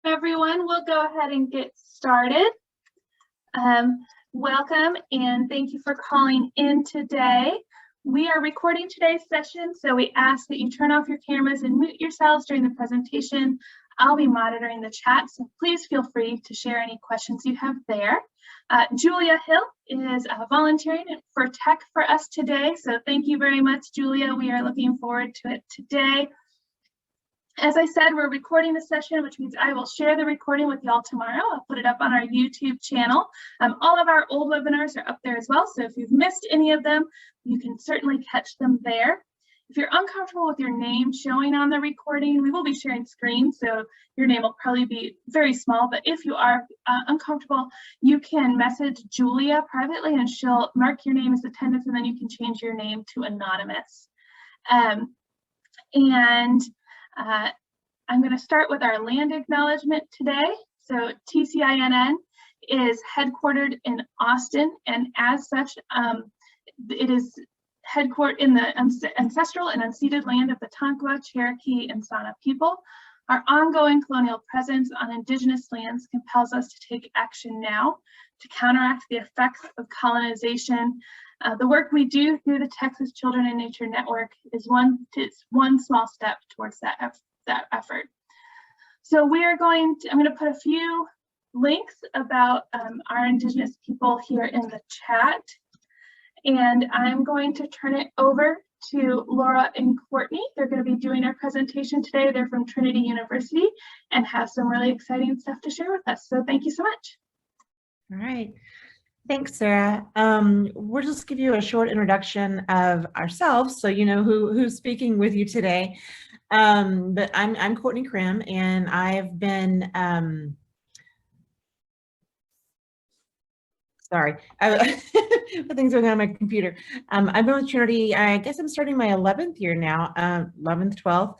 Everyone, we'll go ahead and get started. Welcome and thank you for calling in today. We are recording today's session, so we ask that you turn off your cameras and mute yourselves during the presentation. I'll be monitoring the chat, so please feel free to share any questions you have there. Julia Hill is volunteering for tech for us today, so thank you very much, Julia. We are looking forward to it today. As I said, we're recording the session, which means I will share the recording with y'all tomorrow. I'll put it up on our YouTube channel. All of our old webinars are up there as well, so if you've missed any of them, you can certainly catch them there. If you're uncomfortable with your name showing on the recording, we will be sharing screen, so your name will probably be very small, but if you are uncomfortable, you can message Julia privately and she'll mark your name as attendance, and then you can change your name to anonymous. I'm going to start with our land acknowledgement today. So TCINN is headquartered in Austin, and as such, it is headquartered in the ancestral and unceded land of the Tonkawa, Cherokee, and Sana people. Our ongoing colonial presence on Indigenous lands compels us to take action now to counteract the effects of colonization. The work we do through the Texas Children in Nature Network is one small step towards that effort. So I'm going to put a few links about our Indigenous people here in the chat, and I'm going to turn it over to Laura and Courtney. They're going to be doing our presentation today. They're from Trinity University and have some really exciting stuff to share with us. So thank you so much. All right. Thanks, Sarah. We'll just give you a short introduction of ourselves so you know who's speaking with you today. But I'm Courtney Crim, and I've been sorry, things going on my computer. I've been with Trinity. I guess I'm starting my 11th year now, 11th, 12th,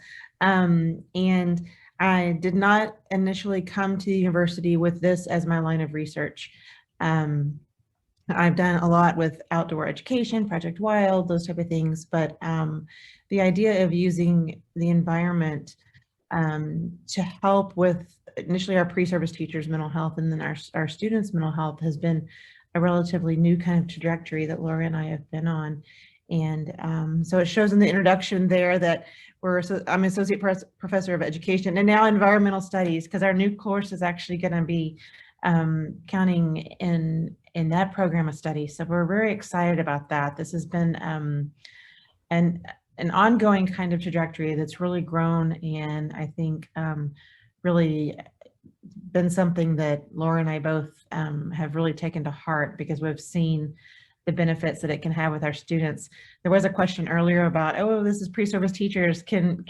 and I did not initially come to the university with this as my line of research. I've done a lot with outdoor education, Project Wild, those type of things, but the idea of using the environment to help with initially our pre-service teachers' mental health and then our students' mental health has been a relatively new kind of trajectory that Laura and I have been on. And so it shows in the introduction there that I'm Associate Professor of Education and now Environmental Studies, because our new course is actually going to be counting in that program of study. So we're very excited about that. This has been an ongoing kind of trajectory that's really grown, and I think really been something that Laura and I both have really taken to heart, because we've seen the benefits that it can have with our students. There was a question earlier about, oh, this is pre-service teachers, can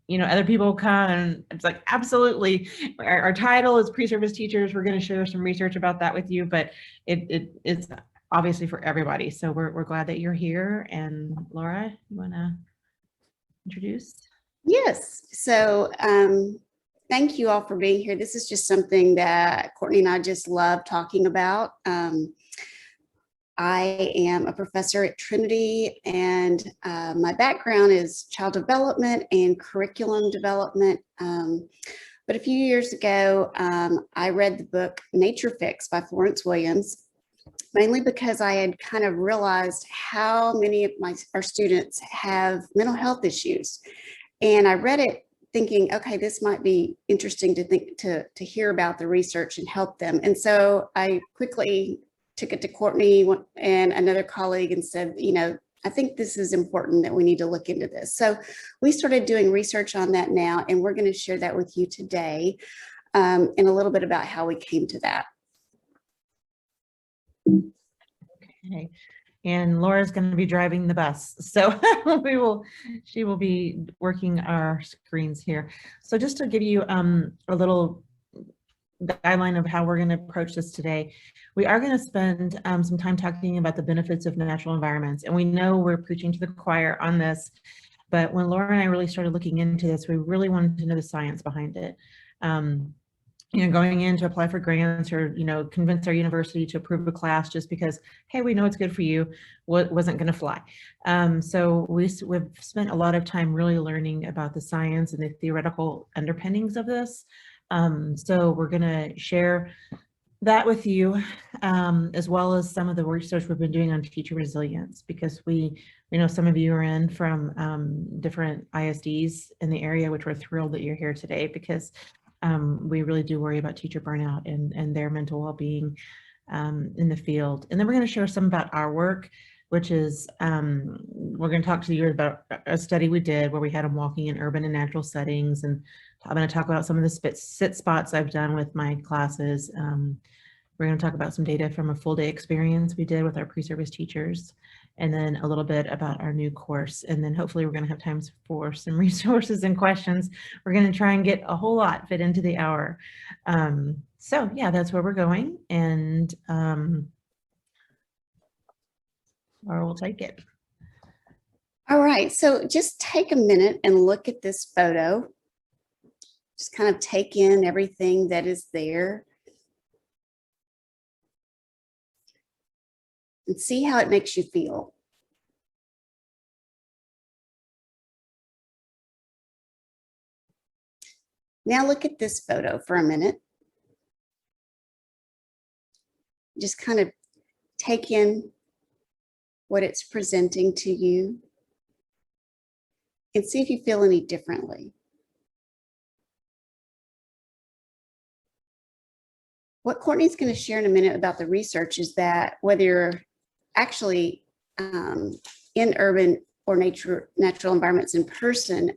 you know, other people come? And it's like, absolutely. Our title is pre-service teachers. We're going to share some research about that with you, but it's obviously for everybody. So we're glad that you're here. And Laura, you want to introduce? Yes. So thank you all for being here. This is just something that Courtney and I just love talking about. I am a professor at Trinity, and my background is child development and curriculum development. But a few years ago, I read the book Nature Fix by Florence Williams, mainly because I had kind of realized how many of our students have mental health issues. And I read it thinking, okay, this might be interesting to hear about the research and help them. And so I quickly took it to Courtney and another colleague and said, you know, I think this is important, that we need to look into this. So we started doing research on that now, and we're going to share that with you today, and a little bit about how we came to that. Okay. And Laura's going to be driving the bus, so she will be working our screens here. So just to give you a little guideline of how we're going to approach this today, we are going to spend some time talking about the benefits of natural environments. And we know we're preaching to the choir on this, but when Laura and I really started looking into this, we really wanted to know the science behind it. You know, going in to apply for grants or, you know, convince our university to approve a class just because, hey, we know it's good for you, wasn't going to fly. So we've spent a lot of time really learning about the science and the theoretical underpinnings of this. So we're going to share that with you, as well as some of the research we've been doing on teacher resilience, because we know some of you are in from different ISDs in the area, which we're thrilled that you're here today, because we really do worry about teacher burnout and their mental well-being in the field. And then we're going to share some about our work, which is we're going to talk to you about a study we did where we had them walking in urban and natural settings, and I'm going to talk about some of the sit spots I've done with my classes. We're going to talk about some data from a full day experience we did with our pre-service teachers, and then a little bit about our new course. And then hopefully we're going to have time for some resources and questions. We're going to try and get a whole lot fit into the hour. So yeah, that's where we're going, and Laura will take it. All right, so just take a minute and look at this photo. Just kind of take in everything that is there and see how it makes you feel. Now look at this photo for a minute. Just kind of take in what it's presenting to you and see if you feel any differently. What Courtney's going to share in a minute about the research is that whether you're actually in urban or natural environments in person,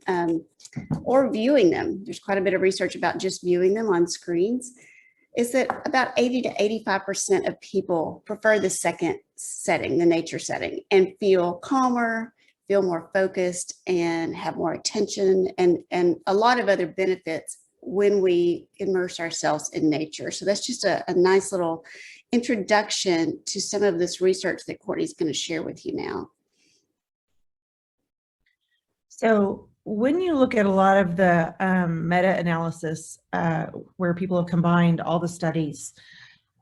or viewing them, there's quite a bit of research about just viewing them on screens, is that about 80 to 85% of people prefer the second setting, the nature setting, and feel calmer, feel more focused, and have more attention, and a lot of other benefits when we immerse ourselves in nature. So that's just a nice little introduction to some of this research that Courtney's going to share with you now. So when you look at a lot of the meta-analysis where people have combined all the studies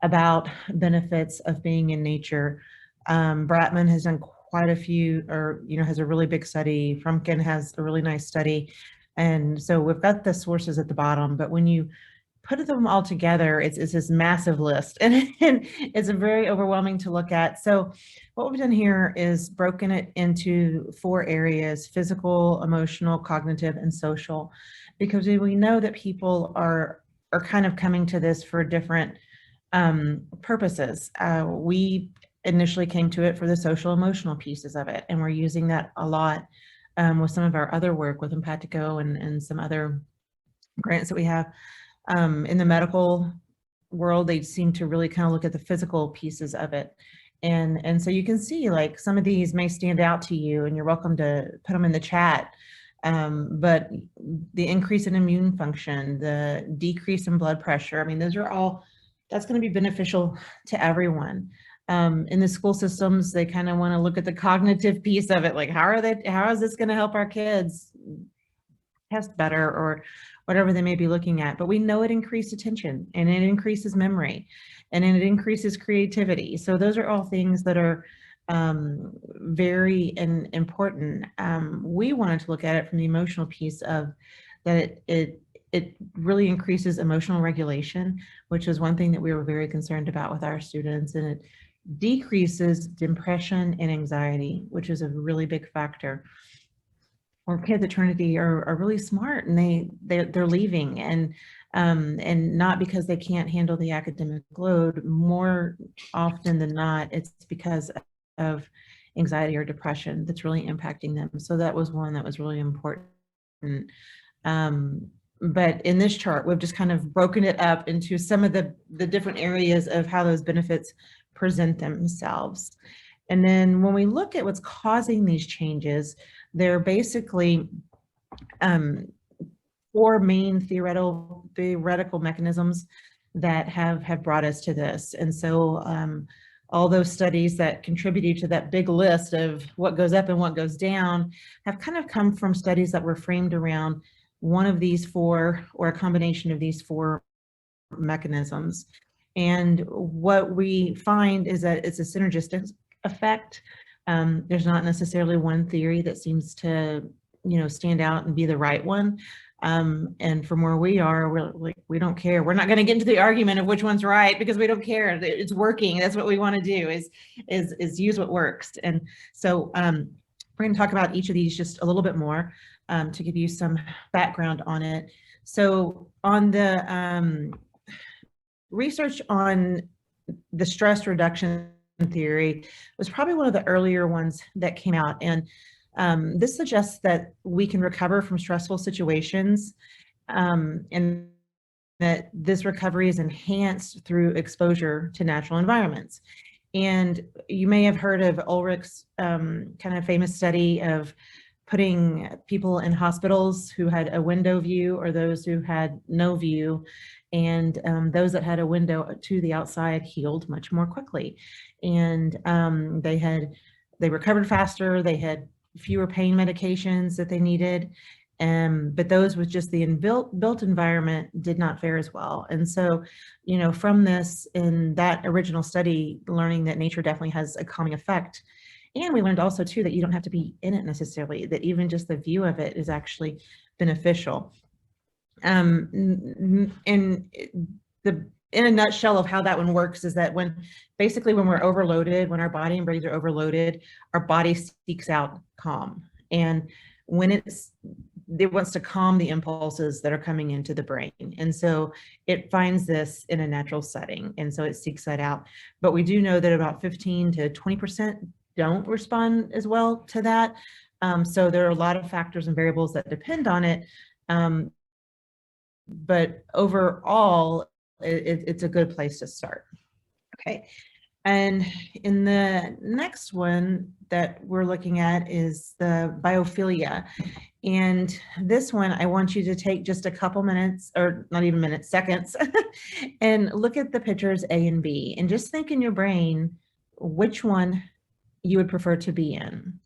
about benefits of being in nature, Bratman has done quite a few, or has a really big study. Frumkin has a really nice study. And so we've got the sources at the bottom, but when you put them all together, it's this massive list, and it's very overwhelming to look at. So what we've done here is broken it into 4 areas: physical, emotional, cognitive, and social, because we know that people are kind of coming to this for different purposes. We initially came to it for the social emotional pieces of it, and we're using that a lot with some of our other work with Empatico and some other grants that we have. In the medical world, they seem to really kind of look at the physical pieces of it. And so you can see, like, some of these may stand out to you, and you're welcome to put them in the chat. But the increase in immune function, the decrease in blood pressure, I mean, those are all, that's going to be beneficial to everyone. In the school systems, they kind of want to look at the cognitive piece of it, like how is this going to help our kids test better, or whatever they may be looking at. But we know it increased attention, and it increases memory, and it increases creativity. So those are all things that are very important. We wanted to look at it from the emotional piece of that it really increases emotional regulation, which is one thing that we were very concerned about with our students, and it decreases depression and anxiety, which is a really big factor. Our kids at Trinity are really smart, and they're leaving, and not because they can't handle the academic load. More often than not, it's because of anxiety or depression that's really impacting them. So that was one that was really important. But in this chart, we've just kind of broken it up into some of the different areas of how those benefits present themselves. And then when we look at what's causing these changes, they're basically 4 main theoretical mechanisms that have brought us to this. And so all those studies that contributed to that big list of what goes up and what goes down have kind of come from studies that were framed around one of these 4, or a combination of these 4 mechanisms. And what we find is that it's a synergistic effect. There's not necessarily one theory that seems to stand out and be the right one. And from where we are, we're like, we don't care. We're not going to get into the argument of which one's right because we don't care. It's working. That's what we want to do is use what works. And so we're going to talk about each of these just a little bit more to give you some background on it. So on the research on the stress reduction theory was probably one of the earlier ones that came out. And this suggests that we can recover from stressful situations and that this recovery is enhanced through exposure to natural environments. And you may have heard of Ulrich's kind of famous study of putting people in hospitals who had a window view or those who had no view. And those that had a window to the outside healed much more quickly. And they recovered faster, they had fewer pain medications that they needed. But those with just the built environment did not fare as well. And so, from this, in that original study, learning that nature definitely has a calming effect. And we learned also too that you don't have to be in it necessarily, that even just the view of it is actually beneficial. In a nutshell of how that one works is that when we're overloaded, when our body and brains are overloaded, our body seeks out calm. And when it wants to calm the impulses that are coming into the brain. And so it finds this in a natural setting. And so it seeks that out. But we do know that about 15 to 20% don't respond as well to that. So there are a lot of factors and variables that depend on it. But overall, it's a good place to start. Okay. And in the next one that we're looking at is the biophilia. And this one, I want you to take just a couple minutes, or not even minutes, seconds, and look at the pictures A and B, and just think in your brain which one you would prefer to be in.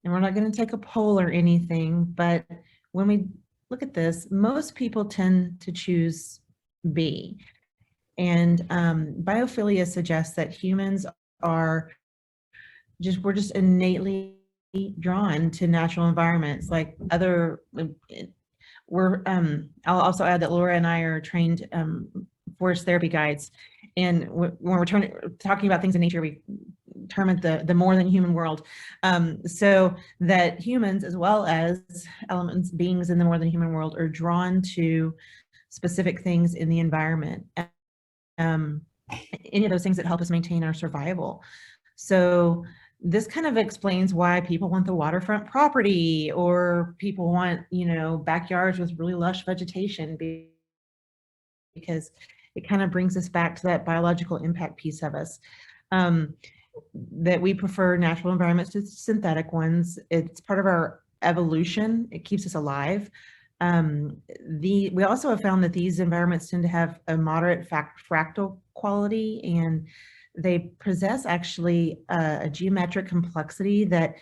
And we're not going to take a poll or anything, but when we look at this, most people tend to choose B. And biophilia suggests that humans we're just innately drawn to natural environments like I'll also add that Laura and I are trained forest therapy guides. And when we're talking about things in nature, we term it the more than human world. So that humans, as well as beings in the more than human world, are drawn to specific things in the environment. Any of those things that help us maintain our survival. So this kind of explains why people want the waterfront property, or people want, backyards with really lush vegetation, because it kind of brings us back to that biological impact piece of us. That we prefer natural environments to synthetic ones. It's part of our evolution. It keeps us alive. We also have found that these environments tend to have a moderate fractal quality, and they possess actually a geometric complexity that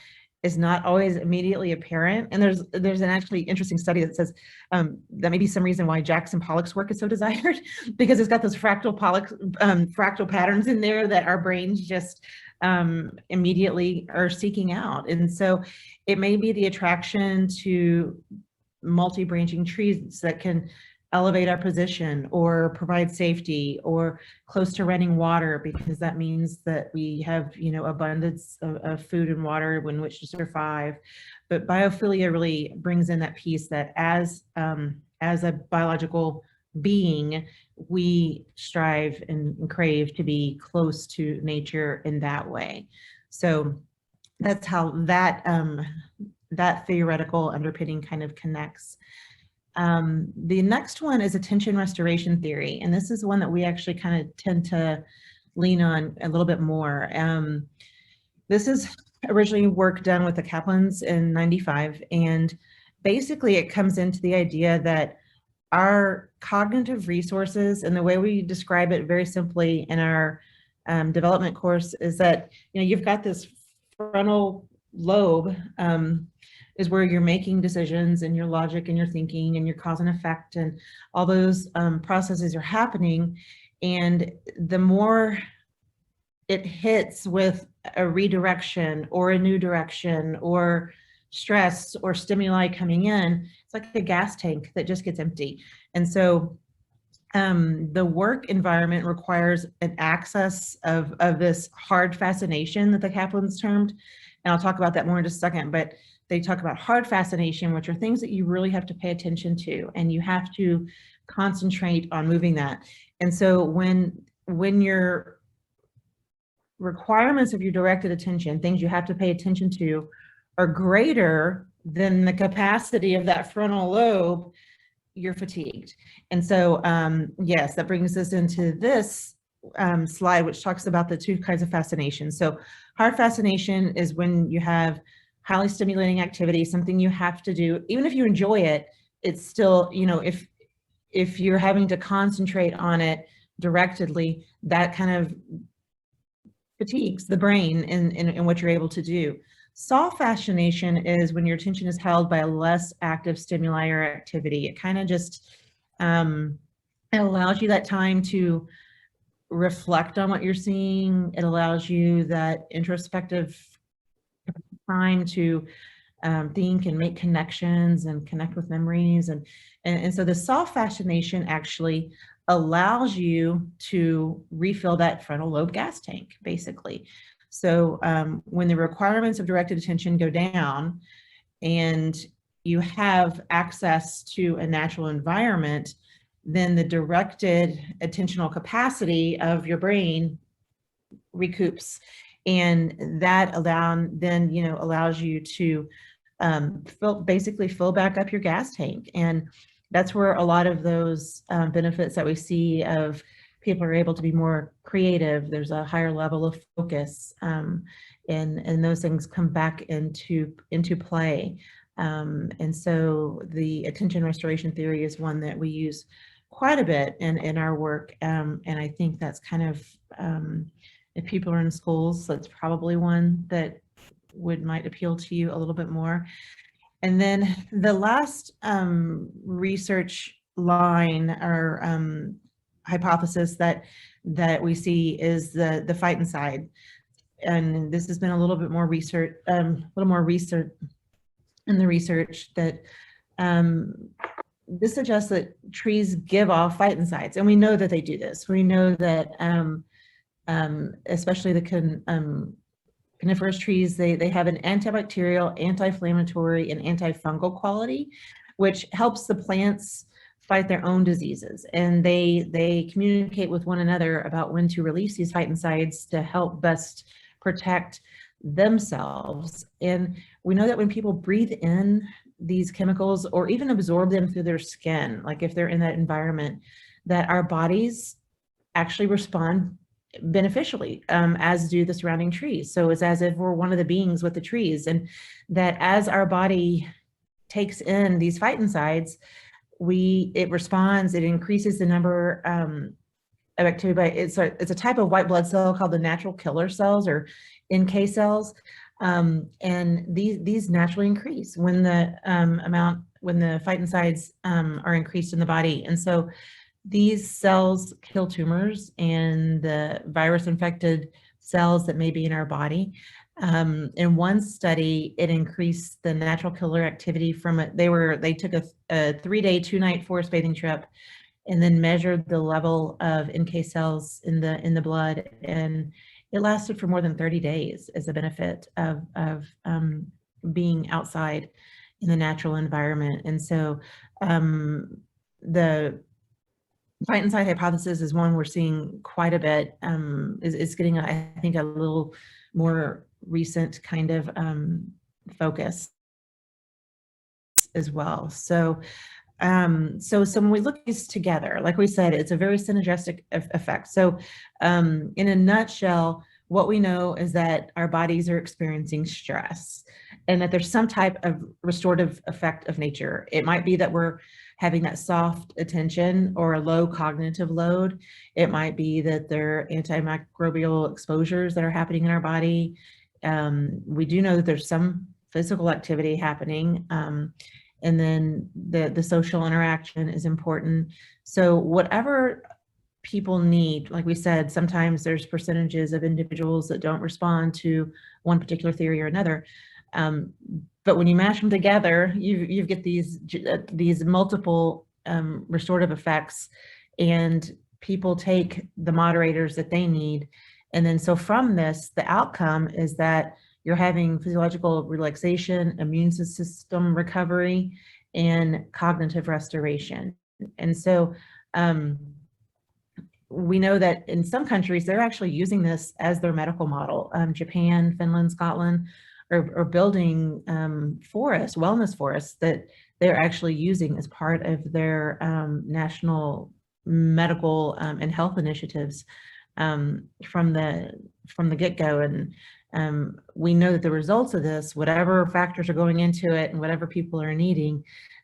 is not always immediately apparent. And there's an actually interesting study that says that may be some reason why Jackson Pollock's work is so desired, because it's got those fractal patterns in there that our brains just immediately are seeking out. And so it may be the attraction to multi-branching trees that can elevate our position or provide safety, or close to running water, because that means that we have, abundance of food and water in which to survive. But biophilia really brings in that piece that as a biological being, we strive and crave to be close to nature in that way. So that's how that theoretical underpinning kind of connects. The next one is attention restoration theory, and this is one that we actually kind of tend to lean on a little bit more. This is originally work done with the Kaplans in '95, and basically it comes into the idea that our cognitive resources, and the way we describe it very simply in our development course, is that you've got this frontal lobe is where you're making decisions, and your logic and your thinking and your cause and effect and all those processes are happening. And the more it hits with a redirection or a new direction or stress or stimuli coming in, it's like a gas tank that just gets empty. And so the work environment requires an access of this hard fascination that the Kaplan's termed. And I'll talk about that more in just a second, but they talk about hard fascination, which are things that you really have to pay attention to, and you have to concentrate on moving that. And so when your requirements of your directed attention, things you have to pay attention to, are greater than the capacity of that frontal lobe, you're fatigued. And so, yes, that brings us into this slide, which talks about the two kinds of fascination. So hard fascination is when you have highly stimulating activity, something you have to do. Even if you enjoy it, it's still, you know, if you're having to concentrate on it directly, that kind of fatigues the brain in what you're able to do. Soft fascination is when your attention is held by a less active stimuli or activity. It kind of just, it allows you that time to reflect on what you're seeing. It allows you that introspective time to think and make connections and connect with memories. And so the soft fascination actually allows you to refill that frontal lobe gas tank, basically. So when the requirements of directed attention go down and you have access to a natural environment, then the directed attentional capacity of your brain recoups. And that allows you to basically fill back up your gas tank. And that's where a lot of those benefits that we see of people are able to be more creative. There's a higher level of focus, and those things come back into play. And so the attention restoration theory is one that we use quite a bit in our work. And I think that's kind of, if people are in schools, that's probably one that might appeal to you a little bit more. And then the last research line or hypothesis that we see is the fight inside. And this has been a little bit more research, in the research that this suggests that trees give off phytoncides, and we know that they do this. We know that especially the coniferous trees, they have an antibacterial, anti-inflammatory, and antifungal quality, which helps the plants fight their own diseases. And they communicate with one another about when to release these phytoncides to help best protect themselves. And we know that when people breathe in these chemicals or even absorb them through their skin, like if they're in that environment, that our bodies actually respond beneficially, as do the surrounding trees. So it's as if we're one of the beings with the trees, and that as our body takes in these phytoncides, it responds, it increases the number of activity. It's a type of white blood cell called the natural killer cells, or NK cells. And these naturally increase when the phytoncides are increased in the body. And so these cells kill tumors and the virus infected cells that may be in our body. In one study, it increased the natural killer activity from it. They took a 3-day, 2-night forest bathing trip and then measured the level of NK cells in the blood, and it lasted for more than 30 days as a benefit of being outside in the natural environment. And so the phytoncide hypothesis is one we're seeing quite a bit. Is getting, I think, a little more recent kind of focus as well. So when we look at these together, like we said, it's a very synergistic effect. So in a nutshell, what we know is that our bodies are experiencing stress and that there's some type of restorative effect of nature. It might be that we're having that soft attention or a low cognitive load. It might be that there are antimicrobial exposures that are happening in our body. We do know that there's some physical activity happening. And then the social interaction is important. So whatever people need. Like we said, sometimes there's percentages of individuals that don't respond to one particular theory or another. But when you mash them together, you get these multiple restorative effects, and people take the moderators that they need. And then so from this, the outcome is that you're having physiological relaxation, immune system recovery, and cognitive restoration. And so we know that in some countries, they're actually using this as their medical model. Japan, Finland, Scotland are building forests, wellness forests, that they're actually using as part of their national medical and health initiatives from the get-go. And we know that the results of this, whatever factors are going into it and whatever people are needing,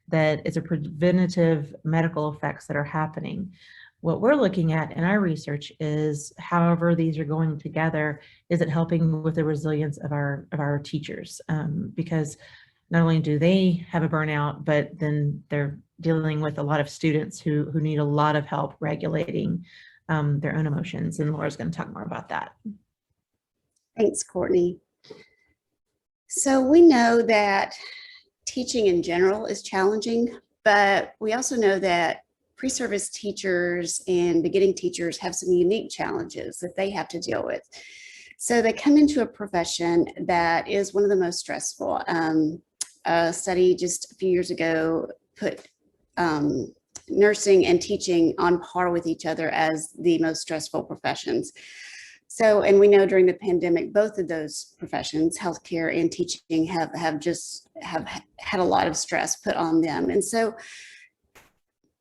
that it's a preventative medical effects that are happening. What we're looking at in our research is, however these are going together, is it helping with the resilience of our teachers? Because not only do they have a burnout, but then they're dealing with a lot of students who need a lot of help regulating their own emotions. And Laura's going to talk more about that. Thanks, Courtney. So we know that teaching in general is challenging, but we also know that pre-service teachers and beginning teachers have some unique challenges that they have to deal with. So they come into a profession that is one of the most stressful. A study just a few years ago put nursing and teaching on par with each other as the most stressful professions. So, and we know during the pandemic, both of those professions, healthcare and teaching, have had a lot of stress put on them. And so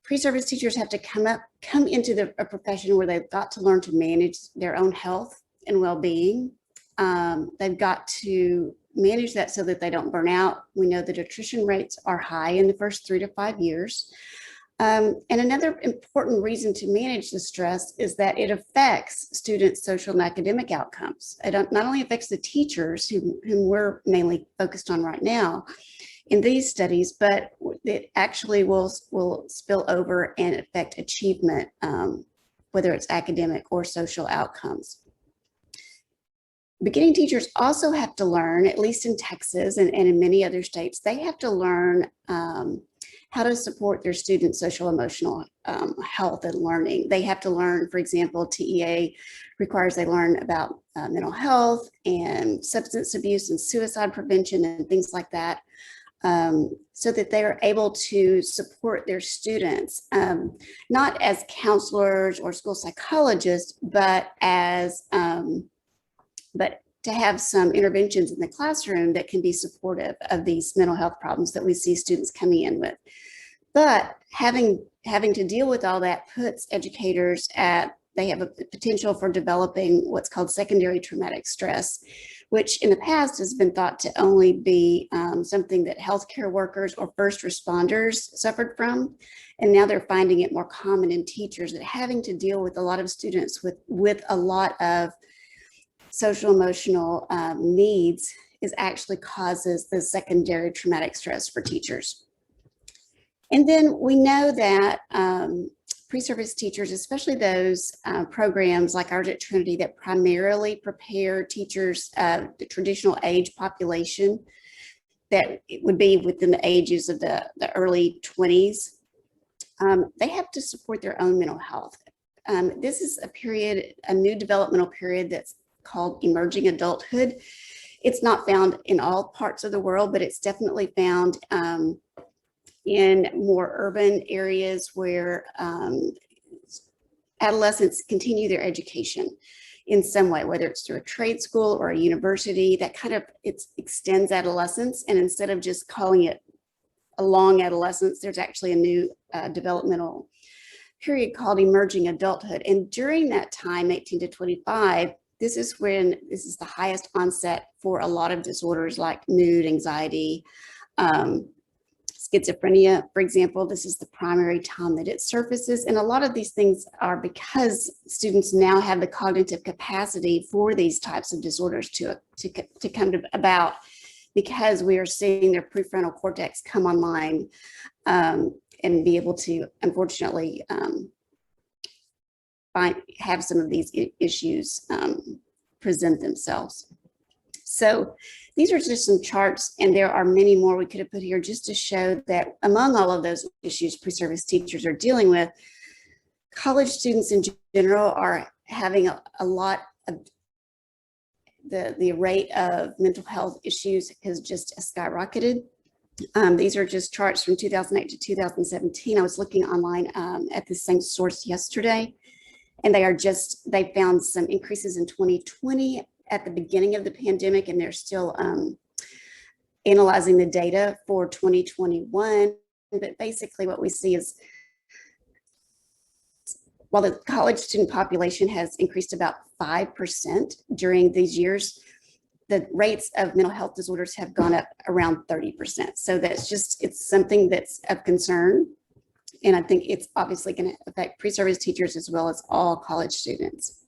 pre-service teachers have to come into a profession where they've got to learn to manage their own health and well-being. They've got to manage that so that they don't burn out. We know that attrition rates are high in the first 3 to 5 years. And another important reason to manage the stress is that it affects students' social and academic outcomes. It not only affects the teachers, whom we're mainly focused on right now in these studies, but it actually will spill over and affect achievement, whether it's academic or social outcomes. Beginning teachers also have to learn, at least in Texas and in many other states, they have to learn how to support their students' social emotional health and learning. They have to learn, for example, TEA requires they learn about mental health and substance abuse and suicide prevention and things like that, so that they are able to support their students, not as counselors or school psychologists, but as but to have some interventions in the classroom that can be supportive of these mental health problems that we see students coming in with. But having to deal with all that puts educators they have a potential for developing what's called secondary traumatic stress, which in the past has been thought to only be something that healthcare workers or first responders suffered from. And now they're finding it more common in teachers, that having to deal with a lot of students with a lot of social emotional needs actually causes the secondary traumatic stress for teachers. And then we know that pre-service teachers, especially those programs like ours at Trinity that primarily prepare teachers, the traditional age population that would be within the ages of the early 20s, they have to support their own mental health. This is a new developmental period that's called emerging adulthood. It's not found in all parts of the world, but it's definitely found in more urban areas where adolescents continue their education in some way, whether it's through a trade school or a university. That kind of extends adolescence, and instead of just calling it a long adolescence, there's actually a new developmental period called emerging adulthood. And during that time, 18 to 25, this is the highest onset for a lot of disorders like mood, anxiety, schizophrenia, for example. This is the primary time that it surfaces. And a lot of these things are because students now have the cognitive capacity for these types of disorders to come about, because we are seeing their prefrontal cortex come online and be able to, unfortunately, have some of these issues present themselves. So these are just some charts, and there are many more we could have put here just to show that among all of those issues pre-service teachers are dealing with, college students in general are having a lot of the rate of mental health issues has just skyrocketed. These are just charts from 2008 to 2017. I was looking online at the same source yesterday, and they found some increases in 2020 at the beginning of the pandemic, and they're still analyzing the data for 2021. But basically what we see is, while the college student population has increased about 5% during these years, the rates of mental health disorders have gone up around 30%. So it's something that's of concern. And I think it's obviously going to affect pre-service teachers as well as all college students.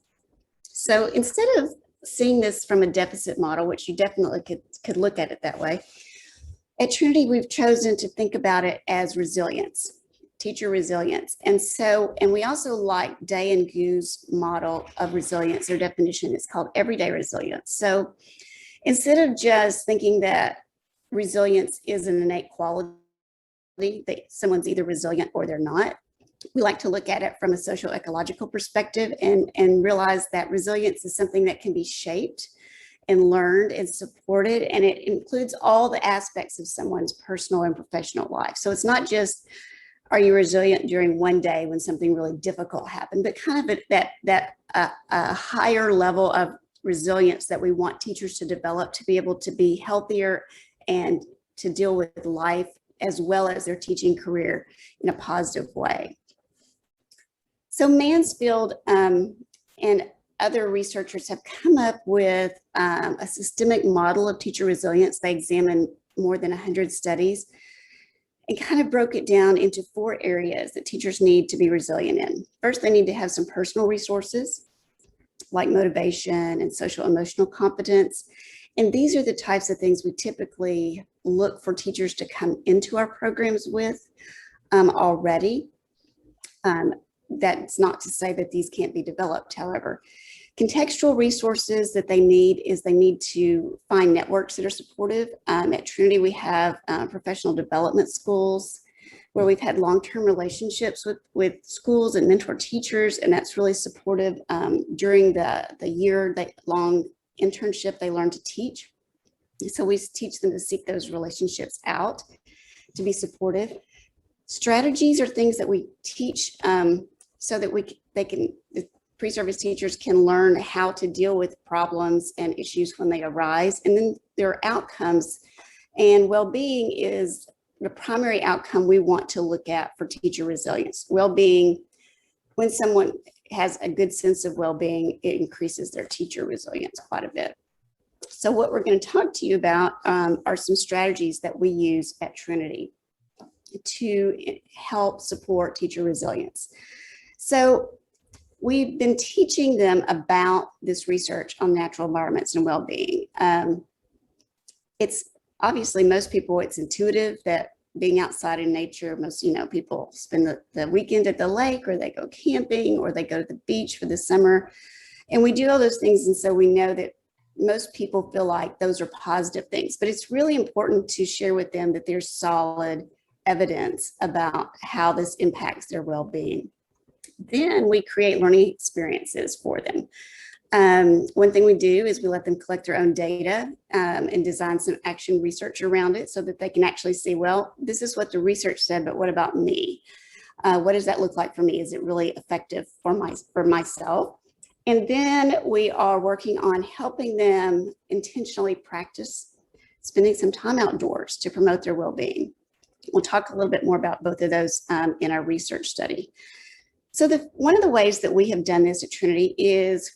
So instead of seeing this from a deficit model, which you definitely could look at it that way, at Trinity, we've chosen to think about it as resilience. Teacher resilience. And we also like Day and Gu's model of resilience. Their definition is called everyday resilience. So instead of just thinking that resilience is an innate quality, that someone's either resilient or they're not, we like to look at it from a social ecological perspective and realize that resilience is something that can be shaped and learned and supported, and it includes all the aspects of someone's personal and professional life. So it's not just, are you resilient during one day when something really difficult happened, but kind of that higher level of resilience that we want teachers to develop to be able to be healthier and to deal with life as well as their teaching career in a positive way. So Mansfield and other researchers have come up with a systemic model of teacher resilience. They examined more than 100 studies and kind of broke it down into 4 areas that teachers need to be resilient in. First, they need to have some personal resources like motivation and social emotional competence. And these are the types of things we typically look for teachers to come into our programs with already. That's not to say that these can't be developed, however. Contextual resources that they need to find networks that are supportive. At Trinity, we have professional development schools where we've had long-term relationships with schools and mentor teachers, and that's really supportive during the year-long internship they learn to teach. So we teach them to seek those relationships out to be supportive. Strategies are things that we teach so that the pre-service teachers can learn how to deal with problems and issues when they arise. And then there are outcomes, and well-being is the primary outcome we want to look at for teacher resilience. Well-being, when someone has a good sense of well-being, it increases their teacher resilience quite a bit. So what we're going to talk to you about are some strategies that we use at Trinity to help support teacher resilience. So we've been teaching them about this research on natural environments and well-being. It's obviously most people, it's intuitive that being outside in nature, most people spend the weekend at the lake, or they go camping, or they go to the beach for the summer. And we do all those things. And so we know that most people feel like those are positive things, but it's really important to share with them that there's solid evidence about how this impacts their well-being. Then we create learning experiences for them. One thing we do is we let them collect their own data and design some action research around it so that they can actually see, well, this is what the research said, but what about me? What does that look like for me? Is it really effective for myself? And then we are working on helping them intentionally practice spending some time outdoors to promote their well-being. We'll talk a little bit more about both of those in our research study. So one of the ways that we have done this at Trinity is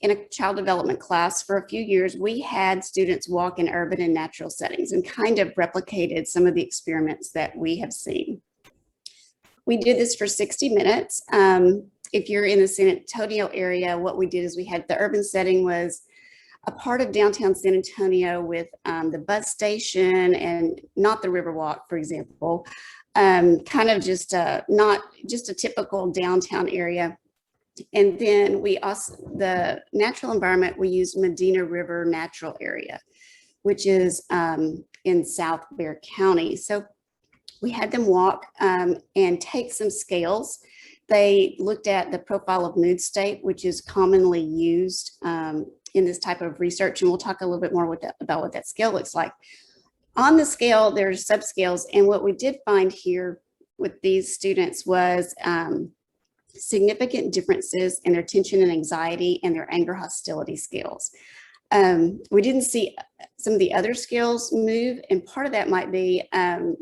in a child development class for a few years, we had students walk in urban and natural settings and kind of replicated some of the experiments that we have seen. We did this for 60 minutes. If you're in the San Antonio area, what we did is we had the urban setting was a part of downtown San Antonio with the bus station and not the Riverwalk, for example, kind of just not just a typical downtown area. And then we also, the natural environment, we use Medina River Natural Area, which is in South Bexar County. So we had them walk and take some scales. They looked at the profile of mood state, which is commonly used in this type of research. And we'll talk a little bit more about what that scale looks like. On the scale, there's subscales. And what we did find here with these students was significant differences in their tension and anxiety and their anger hostility scales. We didn't see some of the other scales move, and part of that might be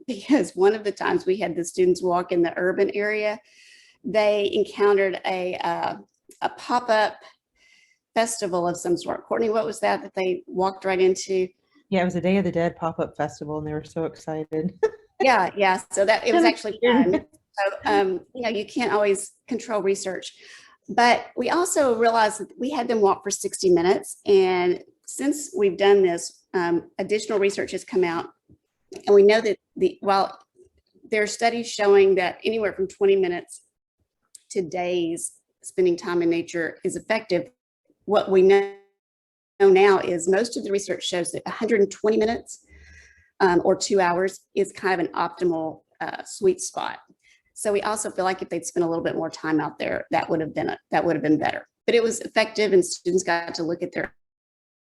because one of the times we had the students walk in the urban area, they encountered a pop-up festival of some sort. Courtney, what was that they walked right into? Yeah, it was a Day of the Dead pop-up festival, and they were so excited. Yeah. So that it was actually fun. So, you can't always control research, but we also realized that we had them walk for 60 minutes. And since we've done this, additional research has come out, and we know that while there are studies showing that anywhere from 20 minutes to days spending time in nature is effective, what we know now is most of the research shows that 120 minutes or 2 hours is kind of an optimal sweet spot. So we also feel like if they'd spent a little bit more time out there, that would have been better. But it was effective, and students got to look at their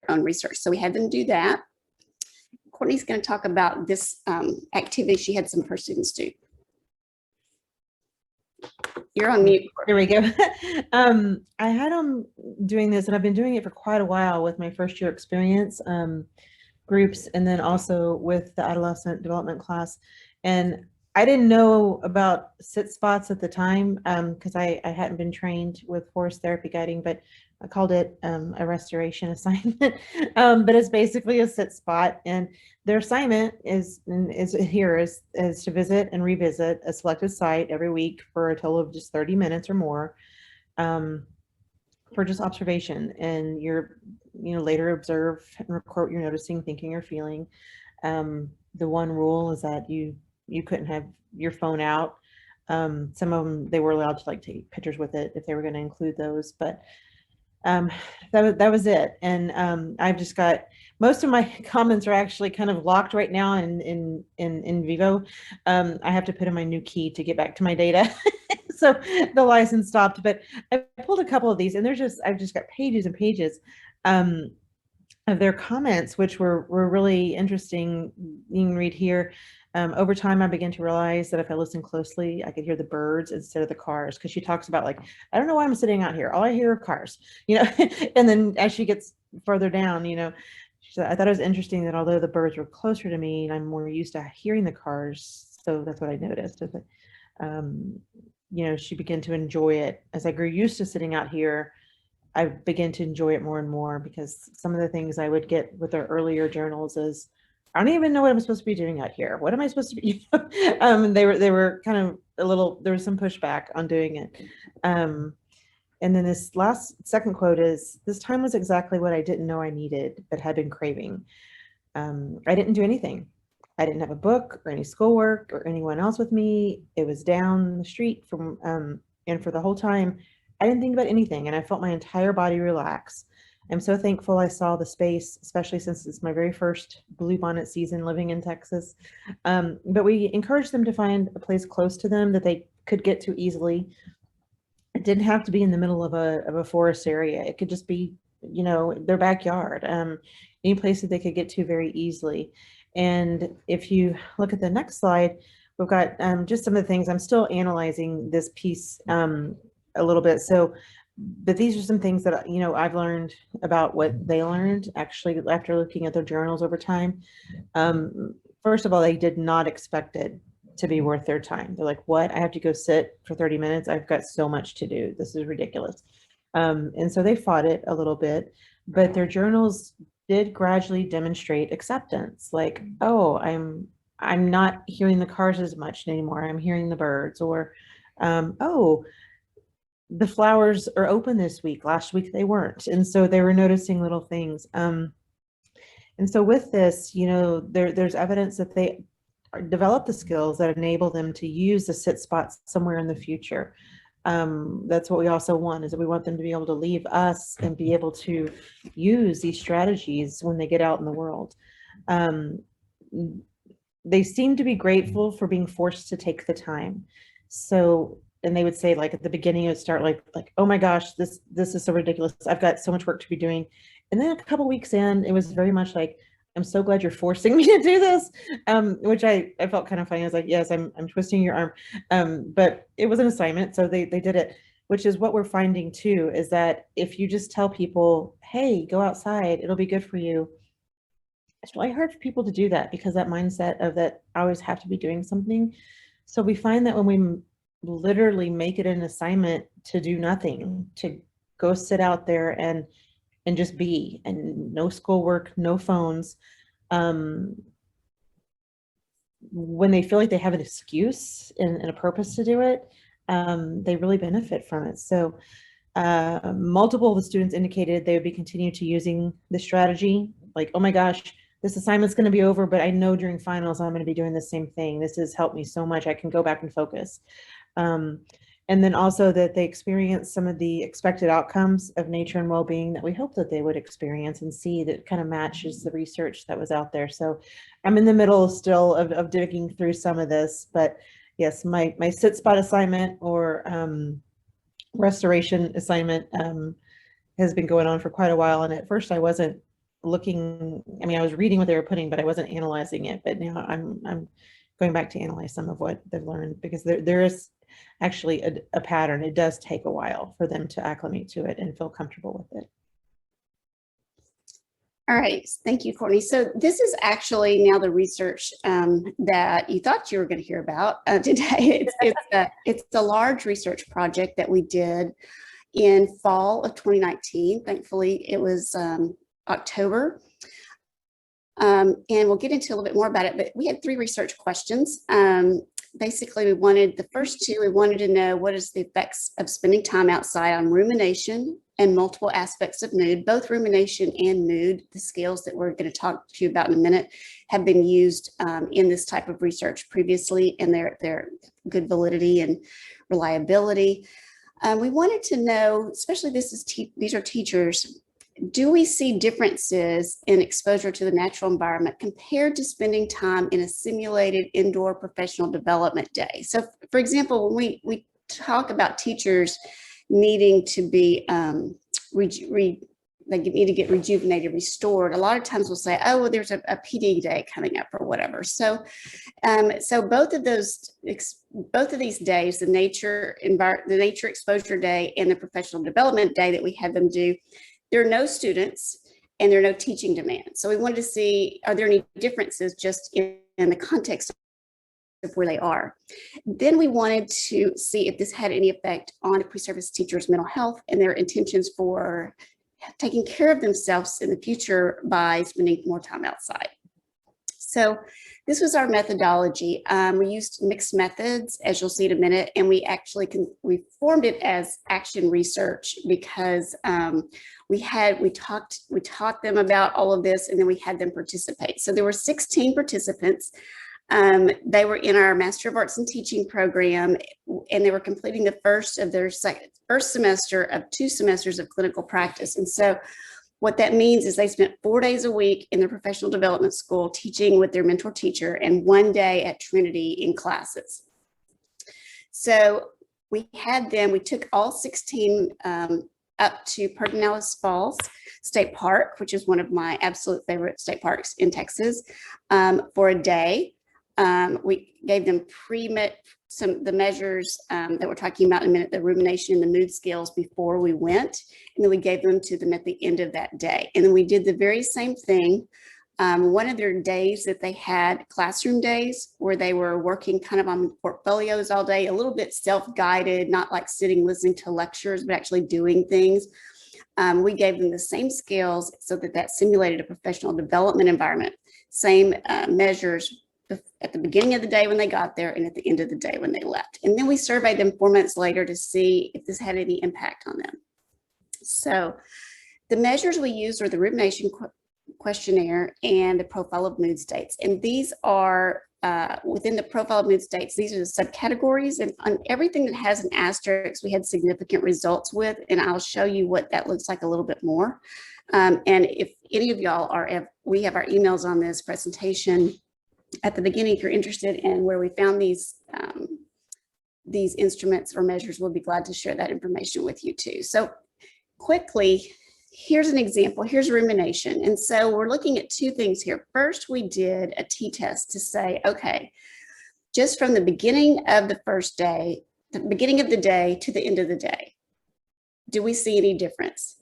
own research. So we had them do that. Courtney's going to talk about this activity she had some of her students do. You're on mute. There we go. I had them doing this, and I've been doing it for quite a while with my first year experience groups, and then also with the adolescent development class. And I didn't know about sit spots at the time because I hadn't been trained with forest therapy guiding, but I called it a restoration assignment. But it's basically a sit spot, and their assignment is to visit and revisit a selected site every week for a total of just 30 minutes or more for just observation. And you're later observe and record what you're noticing, thinking, or feeling. The one rule is that you couldn't have your phone out. Some of them, they were allowed to take pictures with it if they were going to include those, but that was it. And I've just got, most of my comments are actually kind of locked right now in vivo. I have to put in my new key to get back to my data. So the license stopped, but I pulled a couple of these, and I've just got pages and pages of their comments, which were really interesting. You can read here. Over time, I began to realize that if I listened closely, I could hear the birds instead of the cars, because she talks about I don't know why I'm sitting out here. All I hear are cars, and then as she gets further down, she said, I thought it was interesting that although the birds were closer to me and I'm more used to hearing the cars, so that's what I noticed. But, she began to enjoy it. As I grew used to sitting out here, I began to enjoy it more and more, because some of the things I would get with our earlier journals is, I don't even know what I'm supposed to be doing out here. What am I supposed to be? They were kind of there was some pushback on doing it. And then this second quote is, this time was exactly what I didn't know I needed, but had been craving. I didn't do anything. I didn't have a book or any schoolwork or anyone else with me. It was down the street from, and for the whole time, I didn't think about anything, and I felt my entire body relax. I'm so thankful I saw the space, especially since it's my very first bluebonnet season living in Texas. But we encouraged them to find a place close to them that they could get to easily. It didn't have to be in the middle of a forest area. It could just be, their backyard, any place that they could get to very easily. And if you look at the next slide, we've got just some of the things. I'm still analyzing this piece a little bit. But these are some things that, I've learned about what they learned actually after looking at their journals over time. First of all, they did not expect it to be worth their time. They're like, what? I have to go sit for 30 minutes. I've got so much to do. This is ridiculous. And so they fought it a little bit, but their journals did gradually demonstrate acceptance. Like, oh, I'm not hearing the cars as much anymore. I'm hearing the birds. Or, oh, the flowers are open this week. Last week they weren't. And so they were noticing little things. And so with this, there's evidence that they develop the skills that enable them to use the sit spots somewhere in the future. That's what we also want, is that we want them to be able to leave us and be able to use these strategies when they get out in the world. They seem to be grateful for being forced to take the time. So, and they would say, like, at the beginning, it would start like, oh my gosh, this is so ridiculous. I've got so much work to be doing. And then a couple weeks in, it was very much like, I'm so glad you're forcing me to do this, which I felt kind of funny. I was like, yes, I'm twisting your arm. But it was an assignment, so they did it, which is what we're finding too, is that if you just tell people, hey, go outside, it'll be good for you. It's really hard for people to do that, because that mindset of that I always have to be doing something. So we find that when we literally make it an assignment to do nothing, to go sit out there and just be, and no schoolwork, no phones, when they feel like they have an excuse and a purpose to do it, they really benefit from it. So multiple of the students indicated they would be continuing to using the strategy, like, oh my gosh, this assignment's going to be over, but I know during finals I'm going to be doing the same thing. This has helped me so much. I can go back and focus. And then also that they experience some of the expected outcomes of nature and well-being that we hope that they would experience and see, that kind of matches the research that was out there. So I'm in the middle still of digging through some of this, but yes, my sit spot assignment or restoration assignment has been going on for quite a while. And at first I wasn't looking, I mean, I was reading what they were putting, but I wasn't analyzing it. But now I'm going back to analyze some of what they've learned, because there is actually a pattern. It does take a while for them to acclimate to it and feel comfortable with it. All right, thank you, Courtney. So this is actually now the research that you thought you were going to hear about today. It's a large research project that we did in fall of 2019. Thankfully, it was October. And we'll get into a little bit more about it, but we had 3 research questions. Basically, we wanted, the first 2, we wanted to know what is the effects of spending time outside on rumination and multiple aspects of mood. Both rumination and mood, the scales that we're going to talk to you about in a minute, have been used in this type of research previously, and their good validity and reliability. We wanted to know, especially these are teachers, do we see differences in exposure to the natural environment compared to spending time in a simulated indoor professional development day? So, for example, when we talk about teachers needing to be, they need to get rejuvenated, restored, a lot of times we'll say, oh, well, there's a PD day coming up or whatever. So, both of these days, the nature exposure day and the professional development day that we had them do, there are no students and there are no teaching demands. So we wanted to see, are there any differences just in the context of where they are? Then we wanted to see if this had any effect on Preservice teachers' mental health and their intentions for taking care of themselves in the future by spending more time outside. So this was our methodology. We used mixed methods, as you'll see in a minute, and we actually we formed it as action research because we taught them about all of this, and then we had them participate. So there were 16 participants. They were in our Master of Arts in Teaching program, and they were completing the first of their first semester of 2 semesters of clinical practice. And so what that means is they spent 4 days a week in their professional development school teaching with their mentor teacher and 1 day at Trinity in classes. So we took all 16 up to Pedernales Falls State Park, which is one of my absolute favorite state parks in Texas, for a day. We gave them the measures that we're talking about in a minute, the rumination and the mood scales before we went, and then we gave them to them at the end of that day. And then we did the very same thing. One of their days that they had classroom days where they were working kind of on portfolios all day, a little bit self-guided, not like sitting listening to lectures, but actually doing things. We gave them the same scales so that simulated a professional development environment, same measures at the beginning of the day when they got there and at the end of the day when they left. And then we surveyed them 4 months later to see if this had any impact on them. So the measures we used were the Rumination Questionnaire and the Profile of Mood States. And these are within the profile of mood states, these are the subcategories, and on everything that has an asterisk, we had significant results with, and I'll show you what that looks like a little bit more. And if any of y'all we have our emails on this presentation at the beginning if you're interested in where we found these instruments or measures. We'll be glad to share that information with you too. So quickly, here's an example. Here's rumination. And so we're looking at two things here. First, we did a t-test to say, okay, just from the beginning of the first day, the beginning of the day to the end of the day, do we see any difference?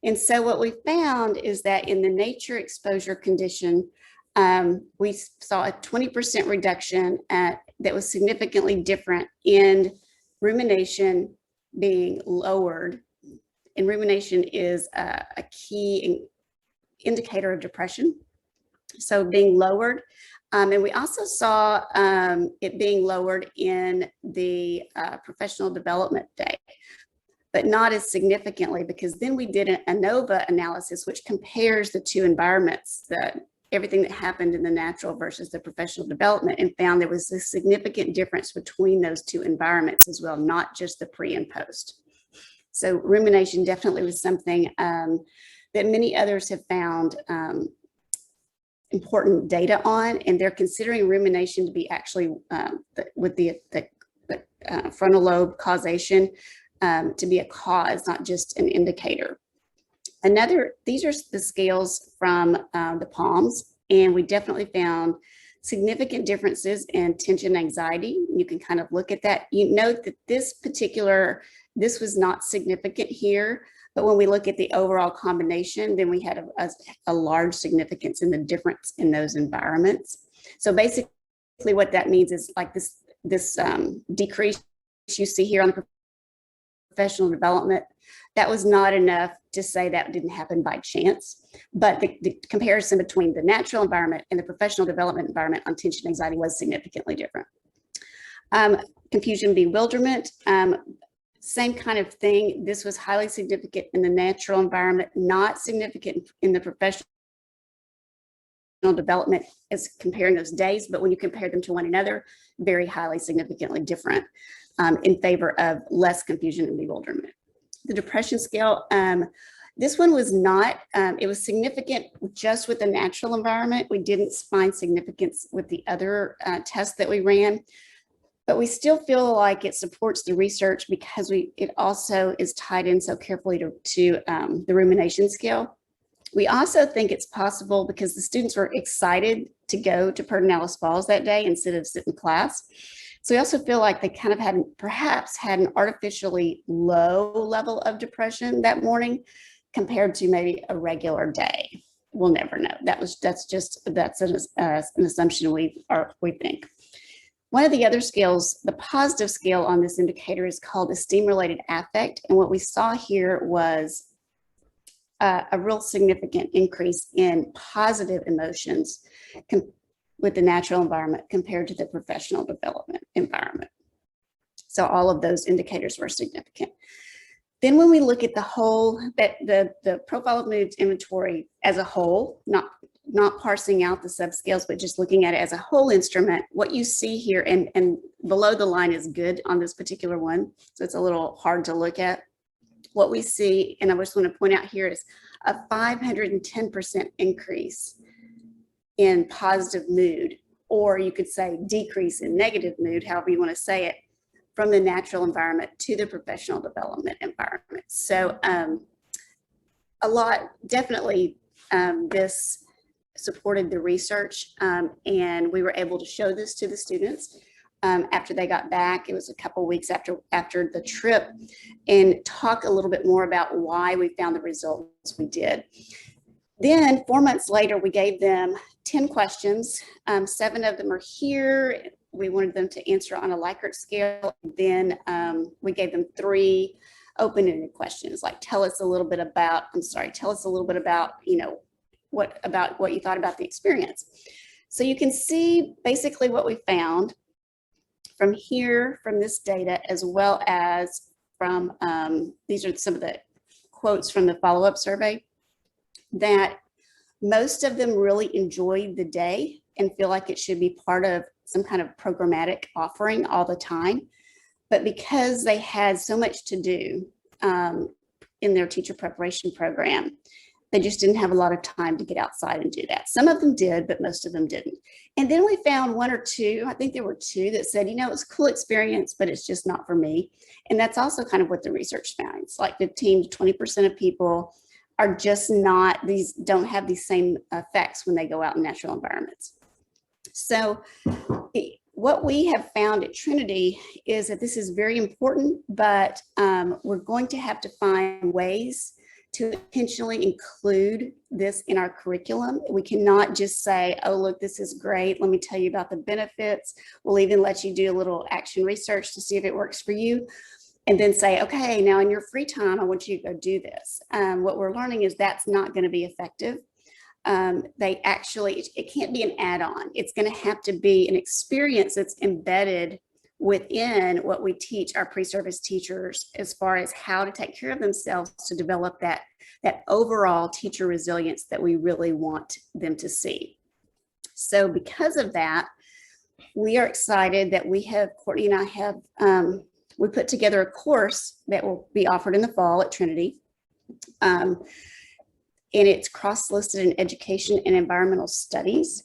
And so what we found is that in the nature exposure condition, we saw a 20% reduction that was significantly different in rumination being lowered. And rumination is a key indicator of depression. So being lowered. And we also saw it being lowered in the professional development day, but not as significantly, because then we did an ANOVA analysis, which compares the two environments, everything that happened in the natural versus the professional development, and found there was a significant difference between those two environments as well, not just the pre and post. So rumination definitely was something that many others have found important data on, and they're considering rumination to be actually with the frontal lobe causation to be a cause, not just an indicator. These are the scales from the PALMs, and we definitely found significant differences in tension anxiety. You can kind of look at that. You note that this was not significant here, but when we look at the overall combination, then we had a large significance in the difference in those environments. So basically what that means is like this decrease you see here on the professional development, that was not enough to say that didn't happen by chance, but the comparison between the natural environment and the professional development environment on tension anxiety was significantly different. Confusion-Bewilderment, same kind of thing. This was highly significant in the natural environment, not significant in the professional development as comparing those days, but when you compare them to one another, very highly significantly different in favor of less confusion and bewilderment. The depression scale, this one was not, it was significant just with the natural environment. We didn't find significance with the other tests that we ran, but we still feel like it supports the research because it also is tied in so carefully to the rumination scale. We also think it's possible because the students were excited to go to Pedernales Falls that day instead of sit in class. So we also feel like they kind of perhaps had an artificially low level of depression that morning compared to maybe a regular day. We'll never know. That's an assumption we think. One of the other scales, the positive scale on this indicator, is called Esteem-related Affect. And what we saw here was a real significant increase in positive emotions with the natural environment compared to the professional development environment. So all of those indicators were significant. Then when we look at the whole, the profile of moods inventory as a whole, not parsing out the subscales, but just looking at it as a whole instrument, what you see here, and below the line is good on this particular one, so it's a little hard to look at. What we see, and I just want to point out here, is a 510% increase in positive mood, or you could say decrease in negative mood, however you want to say it, from the natural environment to the professional development environment. So a lot, definitely this supported the research, and we were able to show this to the students after they got back. It was a couple of weeks after the trip, and talk a little bit more about why we found the results we did. Then 4 months later, we gave them 10 questions. 7 of them are here. We wanted them to answer on a Likert scale. Then we gave them 3 open-ended questions, like tell us a little bit about, what you thought about the experience. So you can see basically what we found from here, from this data, as well as from, these are some of the quotes from the follow-up survey, that most of them really enjoyed the day. and feel like it should be part of some kind of programmatic offering all the time. But because they had so much to do in their teacher preparation program, they just didn't have a lot of time to get outside and do that. Some of them did, but most of them didn't. And then we found one or two, I think there were two that said, it was a cool experience, but it's just not for me. And that's also kind of what the research found. It's like 15 to 20% of people are just not, don't have these same effects when they go out in natural environments. So what we have found at Trinity is that this is very important, but we're going to have to find ways to intentionally include this in our curriculum. We cannot just say, oh, look, this is great. Let me tell you about the benefits. We'll even let you do a little action research to see if it works for you. And then say, okay, now in your free time, I want you to go do this. What we're learning is that's not going to be effective. It can't be an add-on. It's going to have to be an experience that's embedded within what we teach our pre-service teachers as far as how to take care of themselves to develop that overall teacher resilience that we really want them to see. So because of that, we are excited that Courtney and I have, we put together a course that will be offered in the fall at Trinity. And it's cross-listed in education and environmental studies.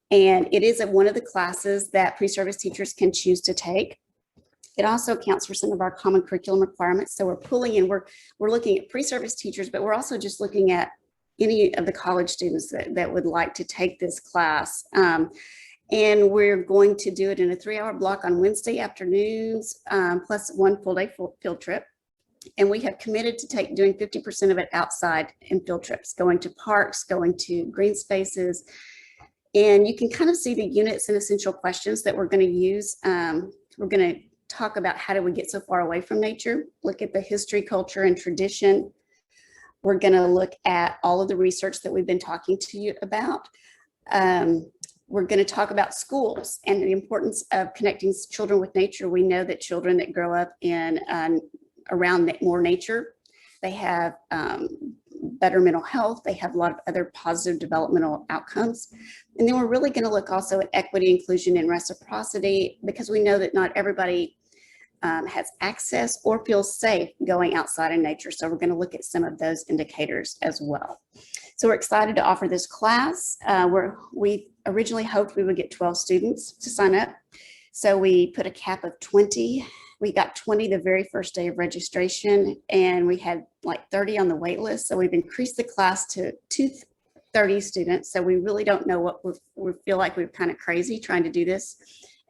And it is one of the classes that pre-service teachers can choose to take. It also accounts for some of our common curriculum requirements. So we're pulling in, we're looking at pre-service teachers, but we're also just looking at any of the college students that would like to take this class. And we're going to do it in a 3-hour block on Wednesday afternoons, plus one full day field trip. And we have committed to doing 50% of it outside in field trips, going to parks, going to green spaces. And you can kind of see the units and essential questions that we're going to use. We're going to talk about how do we get so far away from nature, look at the history, culture, and tradition. We're going to look at all of the research that we've been talking to you about. We're going to talk about schools and the importance of connecting children with nature. We know that children that grow up in around more nature, they have better mental health. They have a lot of other positive developmental outcomes. And then we're really going to look also at equity, inclusion, and reciprocity, because we know that not everybody has access or feels safe going outside in nature. So we're going to look at some of those indicators as well. So we're excited to offer this class. We originally hoped we would get 12 students to sign up. So we put a cap of 20. We got 20 the very first day of registration, and we had like 30 on the wait list. So we've increased the class to 230 students. So we really don't know what we feel like we're kind of crazy trying to do this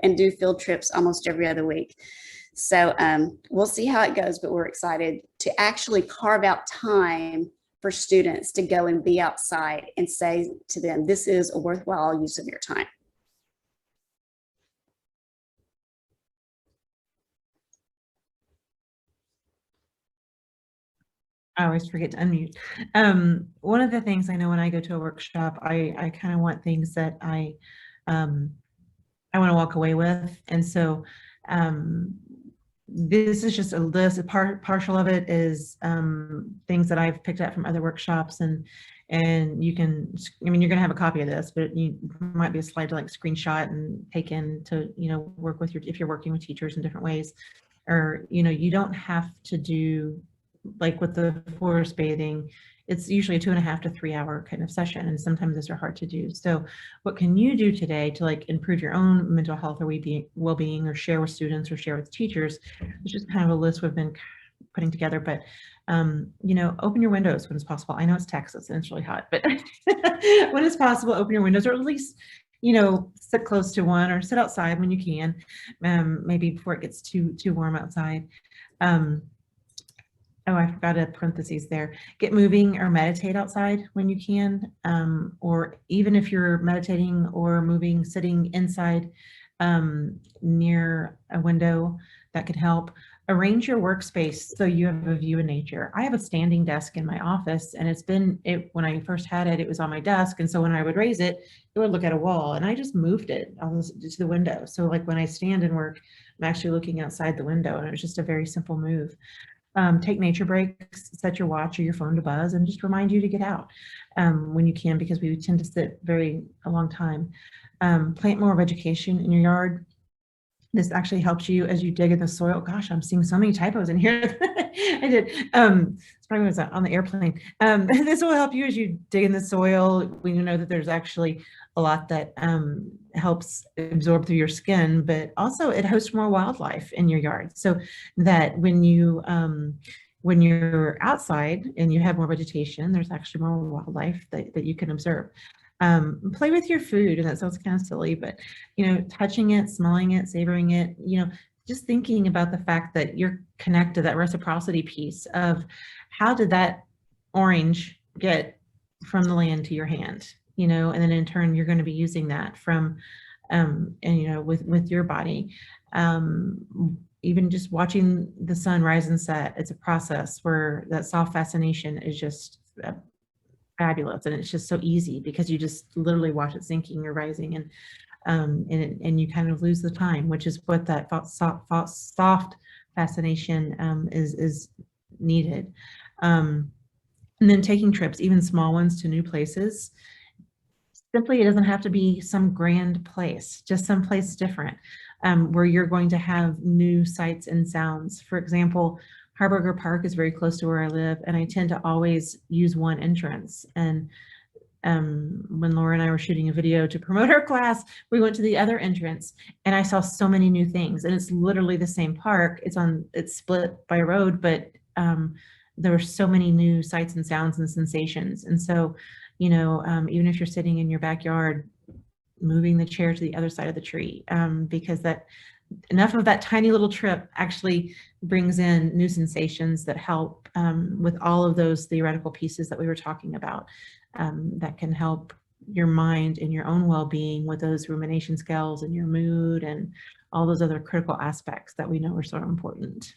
and do field trips almost every other week. So we'll see how it goes, but we're excited to actually carve out time for students to go and be outside and say to them, this is a worthwhile use of your time. I always forget to unmute. One of the things I know when I go to a workshop, I kind of want things that I want to walk away with. And so this is just a list. Partial of it is things that I've picked up from other workshops, and you can, I mean, you're going to have a copy of this, but you might be a slide to like screenshot and take in to, work with if you're working with teachers in different ways, or, you don't have to do, like with the forest bathing, it's usually a 2.5 to 3 hour kind of session. And sometimes those are hard to do. So what can you do today to like improve your own mental health or well-being, or share with students or share with teachers? It's just kind of a list we've been putting together, but open your windows when it's possible. I know it's Texas and it's really hot, but when it's possible, open your windows, or at least, sit close to one, or sit outside when you can, maybe before it gets too warm outside. Oh, I forgot a parentheses there. Get moving or meditate outside when you can, or even if you're meditating or moving, sitting inside near a window, that could help. Arrange your workspace so you have a view of nature. I have a standing desk in my office, and when I first had it, it was on my desk. And so when I would raise it, it would look at a wall, and I just moved it to the window. So like when I stand and work, I'm actually looking outside the window, and it was just a very simple move. Take nature breaks, set your watch or your phone to buzz, and just remind you to get out when you can, because we tend to sit a long time. Plant more vegetation in your yard. This actually helps you as you dig in the soil. Gosh, I'm seeing so many typos in here. I did. It's probably was on the airplane. This will help you as you dig in the soil. We know that there's actually a lot that helps absorb through your skin, but also it hosts more wildlife in your yard. So that when you're outside and you have more vegetation, there's actually more wildlife that you can observe. Play with your food, and that sounds kind of silly, but touching it, smelling it, savoring it, just thinking about the fact that you're connected, that reciprocity piece of how did that orange get from the land to your hand, and then in turn you're going to be using that from with your body. Even just watching the sun rise and set, it's a process where that soft fascination is just fabulous, and it's just so easy because you just literally watch it sinking or rising, and you kind of lose the time, which is what that soft fascination is needed. And then taking trips, even small ones, to new places. Simply, it doesn't have to be some grand place, just some place different, where you're going to have new sights and sounds. For example, Harburger Park is very close to where I live, and I tend to always use one entrance. And when Laura and I were shooting a video to promote our class, we went to the other entrance, and I saw so many new things. And it's literally the same park. It's split by a road, but there were so many new sights and sounds and sensations. And so, even if you're sitting in your backyard, moving the chair to the other side of the tree, because enough of that tiny little trip actually brings in new sensations that help with all of those theoretical pieces that we were talking about, that can help your mind and your own well-being with those rumination skills and your mood and all those other critical aspects that we know are so important.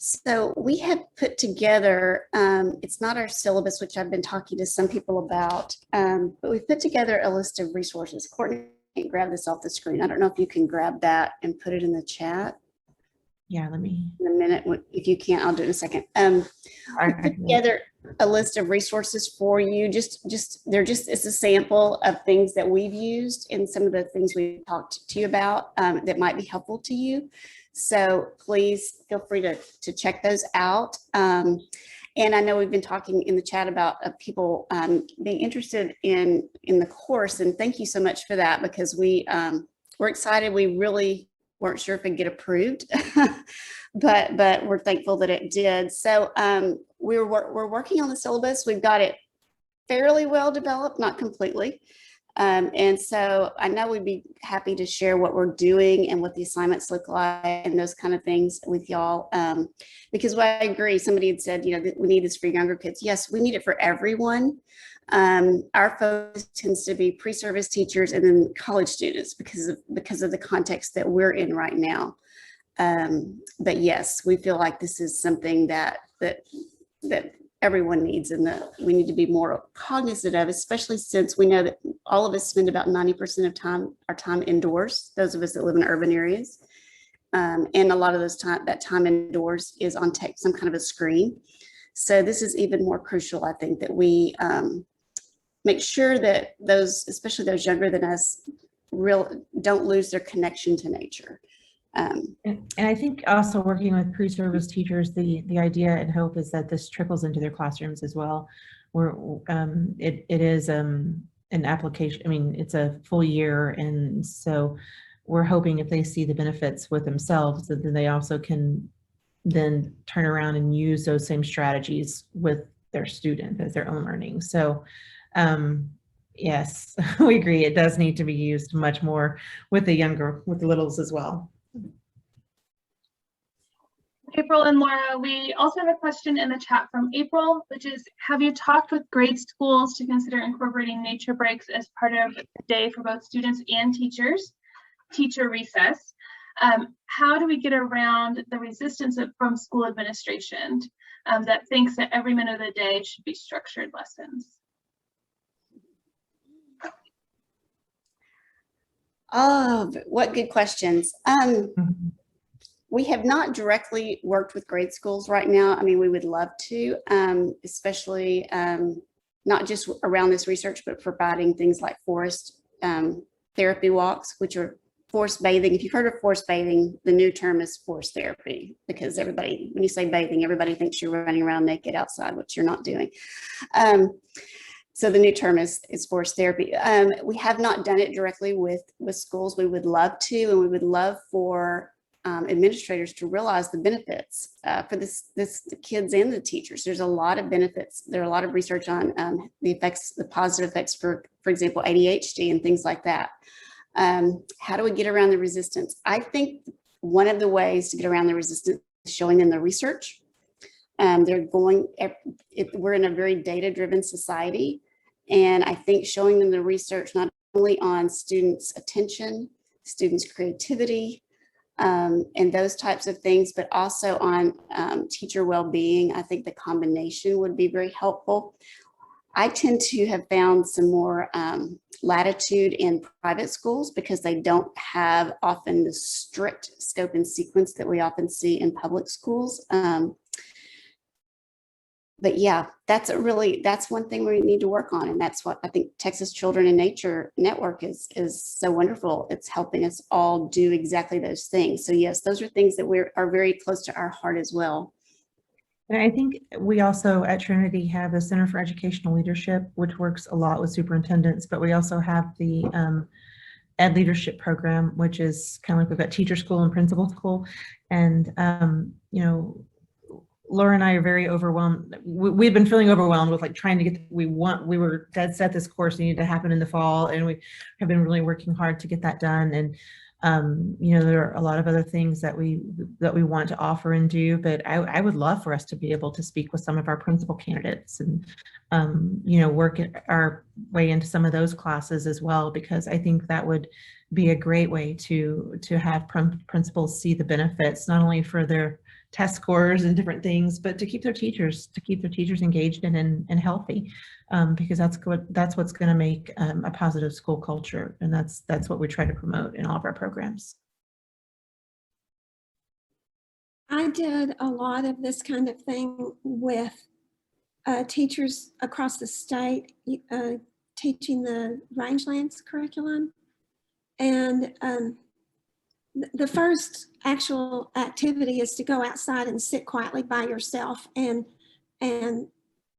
So we have put together, it's not our syllabus, which I've been talking to some people about, but we've put together a list of resources. Courtney, grab this off the screen. I don't know if you can grab that and put it in the chat. Yeah, let me. In a minute, if you can't, I'll do it in a second. We put together a list of resources for you. It's a sample of things that we've used and some of the things we talked to you about that might be helpful to you. So please feel free to check those out. And I know we've been talking in the chat about people being interested in the course, and thank you so much for that, because we're excited. We really weren't sure if it'd get approved, but we're thankful that it did. So we're working on the syllabus. We've got it fairly well developed, not completely. And so I know we'd be happy to share what we're doing and what the assignments look like and those kind of things with y'all. Because I agree, somebody had said, we need this for younger kids. Yes, we need it for everyone. Our focus tends to be pre-service teachers and then college students because of the context that we're in right now. But yes, we feel like this is something that everyone needs, and that we need to be more cognizant of, especially since we know that all of us spend about 90% of our time indoors, those of us that live in urban areas. And a lot of that time indoors is on some kind of a screen. So this is even more crucial, I think, that we make sure that especially those younger than us, don't lose their connection to nature. And I think also working with pre-service teachers, the idea and hope is that this trickles into their classrooms as well. Where it is an application. I mean, it's a full year, and so we're hoping if they see the benefits with themselves, that then they also can then turn around and use those same strategies with their student as their own learning. So yes, we agree. It does need to be used much more with the littles as well. April and Laura, we also have a question in the chat from April, which is, have you talked with grade schools to consider incorporating nature breaks as part of the day for both students and teachers, teacher recess? How do we get around the resistance from school administration that thinks that every minute of the day should be structured lessons? Oh, what good questions. Mhm. We have not directly worked with grade schools right now. I mean, we would love to, especially not just around this research, but providing things like forest therapy walks, which are forest bathing. If you've heard of forest bathing, the new term is forest therapy, because everybody, when you say bathing, everybody thinks you're running around naked outside, which you're not doing. So the new term is forest therapy. We have not done it directly with schools. We would love to, and we would love for administrators to realize the benefits for the kids and the teachers. There's a lot of benefits. There are a lot of research on the effects, the positive effects for example, ADHD and things like that. How do we get around the resistance? I think one of the ways to get around the resistance is showing them the research. We're in a very data-driven society, and I think showing them the research not only on students' attention, students' creativity, and those types of things, but also on teacher well-being. I think the combination would be very helpful. I tend to have found some more latitude in private schools because they don't have often the strict scope and sequence that we often see in public schools. But yeah, that's one thing we need to work on. And that's what I think Texas Children in Nature Network is so wonderful. It's helping us all do exactly those things. So yes, those are things that are very close to our heart as well. And I think we also at Trinity have the Center for Educational Leadership, which works a lot with superintendents, but we also have the Ed Leadership Program, which is kind of like we've got teacher school and principal school. And, you know, Laura and I are very overwhelmed. We've been feeling overwhelmed with like trying to get, we were dead set this course needed to happen in the fall, and we have been really working hard to get that done. And, you know, there are a lot of other things that we want to offer and do, but I would love for us to be able to speak with some of our principal candidates and, you know, work our way into some of those classes as well, because I think that would be a great way to have principals see the benefits, not only for their test scores and different things, but to keep their teachers engaged and healthy, because that's what's going to make a positive school culture, and that's what we try to promote in all of our programs. I did a lot of this kind of thing with teachers across the state, teaching the rangelands curriculum, and the first actual activity is to go outside and sit quietly by yourself and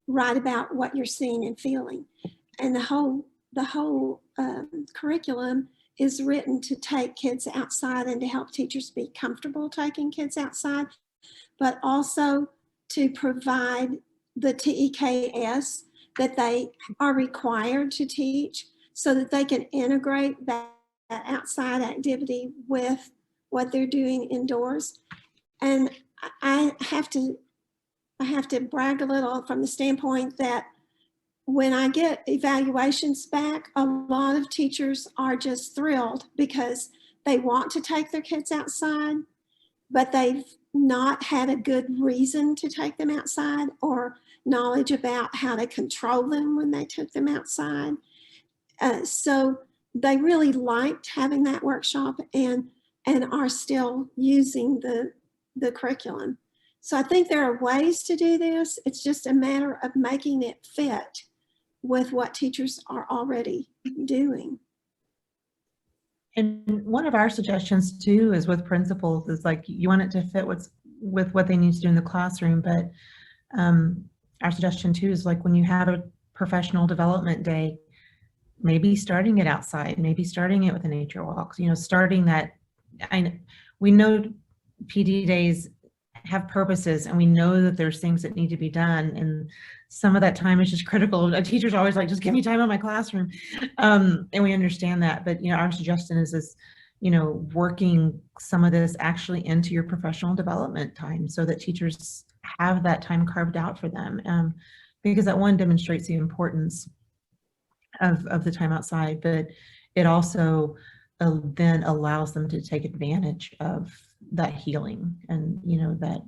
write about what you're seeing and feeling. And the whole curriculum is written to take kids outside and to help teachers be comfortable taking kids outside, but also to provide the TEKS that they are required to teach so that they can integrate that outside activity with what they're doing indoors. And I have to brag a little from the standpoint that when I get evaluations back, a lot of teachers are just thrilled because they want to take their kids outside, but they've not had a good reason to take them outside or knowledge about how to control them when they took them outside. So they really liked having that workshop and are still using the curriculum. So I think there are ways to do this. It's just a matter of making it fit with what teachers are already doing. And one of our suggestions too is with principals is like you want it to fit with what they need to do in the classroom, but our suggestion too is like when you have a professional development day, maybe starting it outside, maybe starting it with a nature walk, you know, starting that. We know PD days have purposes, and we know that there's things that need to be done, and some of that time is just critical. A teacher's always like, just give me time in my classroom, and we understand that. But you know, our suggestion is you know, working some of this actually into your professional development time so that teachers have that time carved out for them, because that one demonstrates the importance of the time outside, but it also then allows them to take advantage of that healing and, you know, that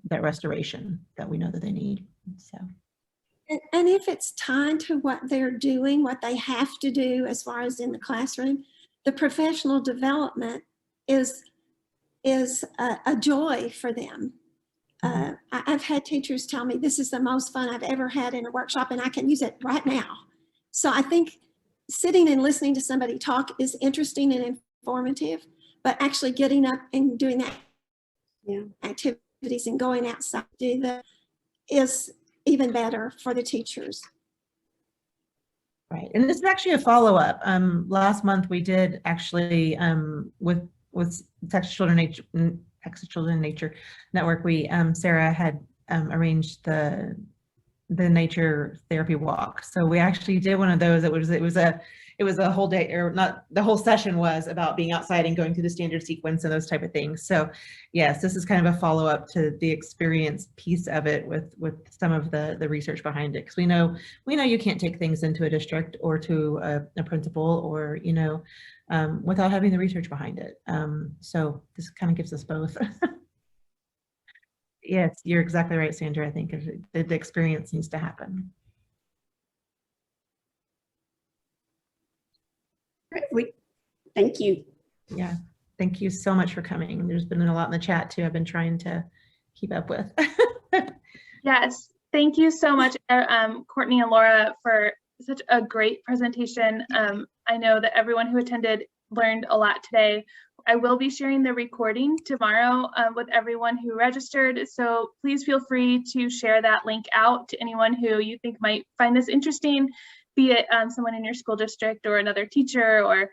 that restoration that we know that they need. So And if it's tied to what they're doing, what they have to do as far as in the classroom, the professional development is a joy for them. I've had teachers tell me this is the most fun I've ever had in a workshop and I can use it right now. So I think sitting and listening to somebody talk is interesting and informative, but actually getting up and doing that activities and going outside to do that is even better for the teachers. Right, and this is actually a follow-up. Last month we did actually with Texas Children Nature Network. We Sarah had arranged the nature therapy walk. So we actually did one of those. It was a whole day, or not the whole session was about being outside and going through the standard sequence and those type of things. So yes, this is kind of a follow-up to the experience piece of it with some of the research behind it. Because we know you can't take things into a district or to a principal or, without having the research behind it. So this kind of gives us both. Yes, you're exactly right, Sandra. I think the experience needs to happen. Great. Thank you. Yeah, thank you so much for coming. There's been a lot in the chat too. I've been trying to keep up with. Yes, thank you so much, Courtney and Laura, for such a great presentation. I know that everyone who attended learned a lot today. I will be sharing the recording tomorrow with everyone who registered, so please feel free to share that link out to anyone who you think might find this interesting, be it someone in your school district or another teacher or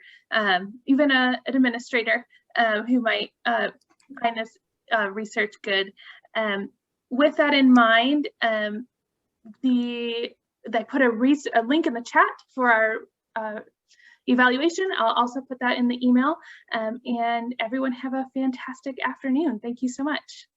even an administrator who might find this research good. With that in mind, I put a link in the chat for our evaluation. I'll also put that in the email, and everyone have a fantastic afternoon. Thank you so much.